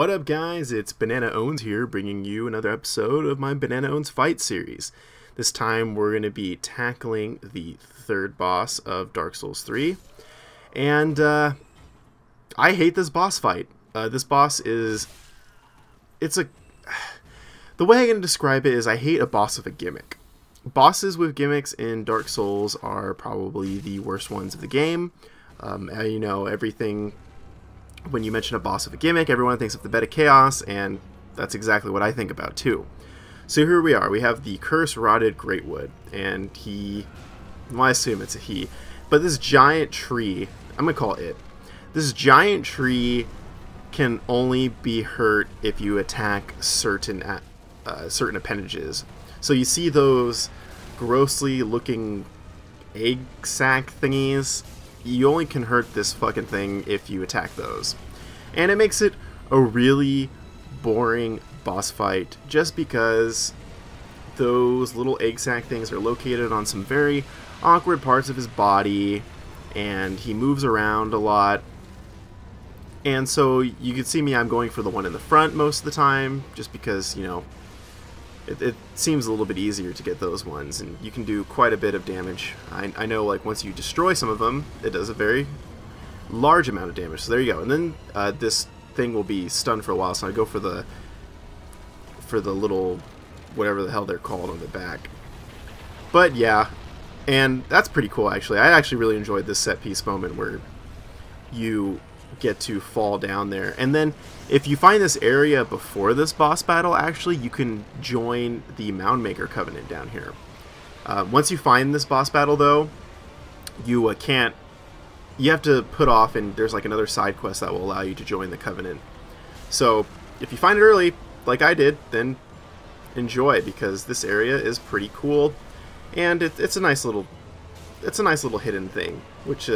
What up, guys? It's Bananaowns here, bringing you another episode of my Bananaowns Fight series. This time we're going to be tackling the third boss of Dark Souls 3. And I hate this boss fight. This boss is... The way I'm going to describe it is I hate a boss with a gimmick. Bosses with gimmicks in Dark Souls are probably the worst ones of the game. You know, everything... When you mention a boss with a gimmick, everyone thinks of the Bed of Chaos, and that's exactly what I think about too. So here we are. We have the curse-rotted Greatwood, and well, I assume it's a he, but this giant tree, I'm going to call it, this giant tree can only be hurt if you attack certain appendages. So you see those grossly looking egg sac thingies? You only can hurt this fucking thing if you attack those. And it makes it a really boring boss fight just because those little egg sac things are located on some very awkward parts of his body, and he moves around a lot. And so you can see me, I'm going for the one in the front most of the time, just because, you know, it seems a little bit easier to get those ones, and you can do quite a bit of damage. I know, like, once you destroy some of them, it does a very large amount of damage. So there you go. And then this thing will be stunned for a while, so I go for the little, whatever the hell they're called on the back. But yeah, and that's pretty cool, actually. I actually really enjoyed this set piece moment where you get to fall down there, and then if you find this area before this boss battle, actually you can join the Mound Maker Covenant down here. Once you find this boss battle, though, you have to put off, and there's like another side quest that will allow you to join the Covenant. So if you find it early, like I did, then enjoy, because this area is pretty cool, and it's a nice little hidden thing, which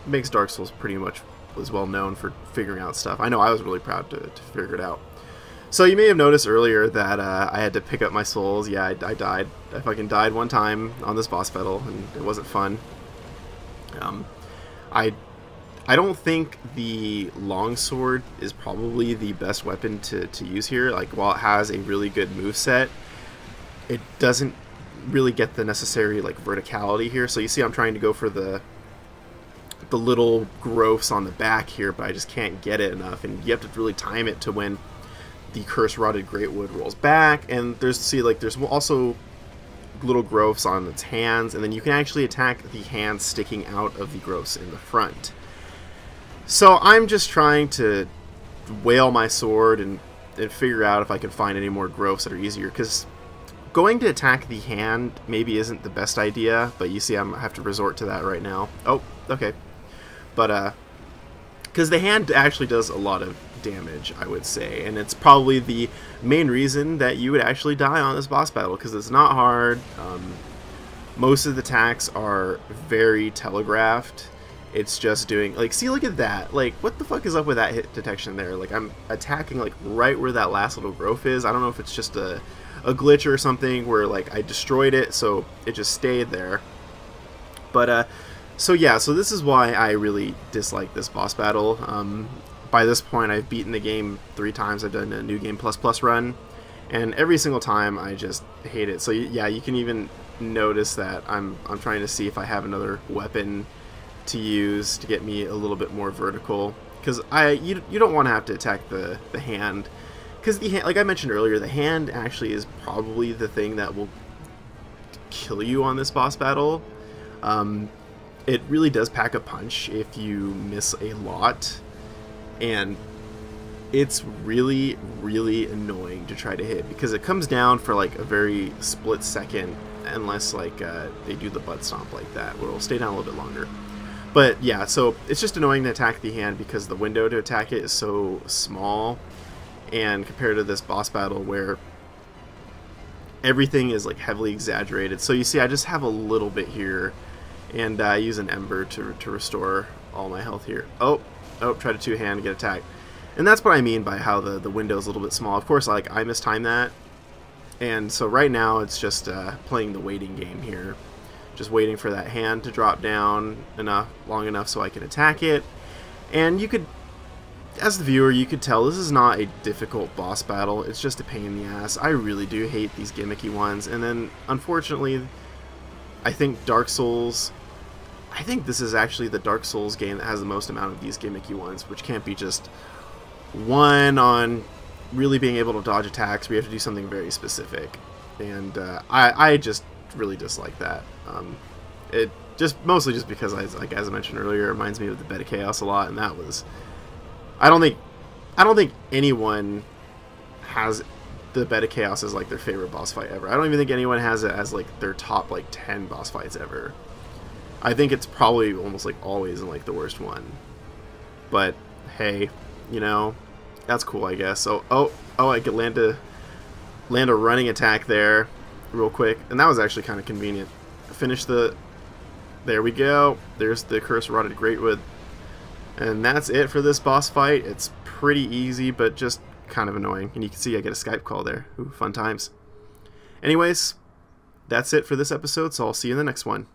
makes Dark Souls pretty much was well known for figuring out stuff. I know I was really proud to figure it out. So you may have noticed earlier that I had to pick up my souls. Yeah, I died. I fucking died one time on this boss battle, and it wasn't fun. I don't think the longsword is probably the best weapon to use here. Like, while it has a really good moveset, it doesn't really get the necessary, like, verticality here. So you see I'm trying to go for the little growths on the back here, but I just can't get it enough, and you have to really time it to when the curse-rotted Greatwood rolls back. And there's also little growths on its hands, and then you can actually attack the hands sticking out of the growths in the front. So I'm just trying to wail my sword and figure out if I can find any more growths that are easier, because going to attack the hand maybe isn't the best idea, but you see I have to resort to that right now. Oh, okay. But, because the hand actually does a lot of damage, I would say, and it's probably the main reason that you would actually die on this boss battle, because it's not hard. Most of the attacks are very telegraphed. It's just doing, like, see, look at that. Like, what the fuck is up with that hit detection there? Like, I'm attacking, like, right where that last little growth is. I don't know if it's just a glitch or something where, like, I destroyed it, so it just stayed there. But, so yeah, so this is why I really dislike this boss battle. By this point, I've beaten the game 3 times. I've done a New Game Plus run, and every single time I just hate it. So yeah, you can even notice that I'm trying to see if I have another weapon to use to get me a little bit more vertical, because you don't want to have to attack the hand, because the hand, like I mentioned earlier, the hand actually is probably the thing that will kill you on this boss battle. It really does pack a punch if you miss a lot, and it's really, really annoying to try to hit, because it comes down for like a very split second, unless like they do the butt stomp like that, where it'll stay down a little bit longer. But yeah, so it's just annoying to attack the hand because the window to attack it is so small, and compared to this boss battle where everything is like heavily exaggerated. So you see I just have a little bit here, and I use an ember to restore all my health here. Oh, try to two-hand, get attacked. And that's what I mean by how the window is a little bit small. Of course, like, I mistimed that, and so right now it's just playing the waiting game here. Just waiting for that hand to drop down long enough so I can attack it. And you could as the viewer, you could tell this is not a difficult boss battle. It's just a pain in the ass. I really do hate these gimmicky ones. And then, unfortunately, I think Dark Souls... I think this is actually the Dark Souls game that has the most amount of these gimmicky ones, which can't be just one on really being able to dodge attacks. We have to do something very specific. And I just really dislike that. It just mostly just because, as I mentioned earlier, it reminds me of the Bed of Chaos a lot, and that was... I don't think anyone has the Bed of Chaos as like their favorite boss fight ever. I don't even think anyone has it as like their top like 10 boss fights ever. I think it's probably almost like always in like the worst one. But hey, you know, that's cool, I guess. So I could land a running attack there real quick, and that was actually kind of convenient. Finish the... There we go. There's the Curse Rotted Greatwood. And that's it for this boss fight. It's pretty easy, but just kind of annoying. And you can see I get a Skype call there. Ooh, fun times. Anyways, that's it for this episode, so I'll see you in the next one.